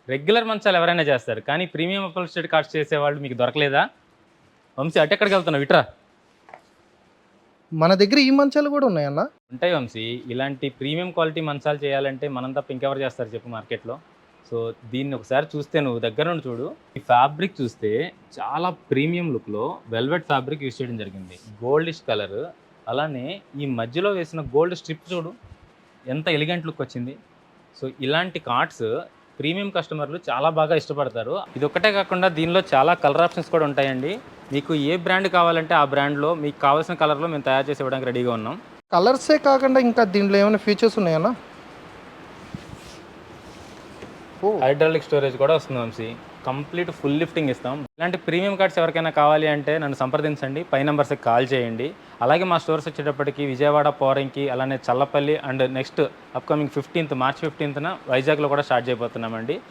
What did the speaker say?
Regular మంచాలు ఎవరైనా చేస్తారు. కానీ ప్రీమియం అప్హోల్స్టరీ కార్డ్స్ చేసేవాళ్ళు మీకు దొరకలేదా? వంశీ అటెక్కడికెళ్తున్నావు? ఇటురా. మన దగ్గర ఈ మంచాలు గూడా ఉన్నాయన్న? ఉంటాయి వంశీ. ఇలాంటి ప్రీమియం క్వాలిటీ మంచాలు చేయాలంటే మనం తప్ప ఇంకెవరు చేస్తారు చెప్పు మార్కెట్‌లో. సో, దీన్ని ఒకసారి చూస్తే నువ్వు దగ్గర నుండి చూడు. ఈ ఫ్యాబ్రిక్ చూస్తే చాలా ప్రీమియం లుక్‌లో వెల్వెట్ ఫ్యాబ్రిక్ యూజ్ చేయడం జరిగింది. Goldish colour. అలానే ఈ మధ్యలో వేసిన గోల్డ్ స్ట్రిప్ చూడు. ఎంత ఎలిగెంట్ లుక్ వచ్చింది. సో, ఇలాంటి కార్డ్స్ ప్రీమియం కస్టమర్లు చాలా బాగా ఇష్టపడతారు. ఇదొక్కటే కాకుండా దీనిలో చాలా కలర్ ఆప్షన్స్ కూడా ఉంటాయండి. మీకు ఏ బ్రాండ్ కావాలంటే ఆ బ్రాండ్‌లో మీకు కావాల్సిన కలర్‌లో మేము తయారు చేసి ఇవ్వడానికి రెడీగా ఉన్నాం. కలర్సే కాకుండా ఇంకా దీంట్లో ఏమైనా ఫీచర్స్ ఉన్నాయన్నా? ఓహ్! హైడ్రాలిక్ స్టోరేజ్ కూడా వస్తుంది వంశీ. కంప్లీట్ ఫుల్ లిఫ్టింగ్ ఇస్తాం. ఇలాంటి ప్రీమియం కార్డ్స్ ఎవరికైనా కావాలి అంటే నన్ను సంప్రదించండి. పై నంబర్స్‌కి కాల్ చేయండి. అలాగే మా స్టోర్స్ వచ్చేటప్పటికి విజయవాడ, పోరంకి, అలానే Challapalli and next upcoming 15th March 15థ్‌న వైజాగ్‌లో కూడా స్టార్ట్ చేయబోతున్నామండి.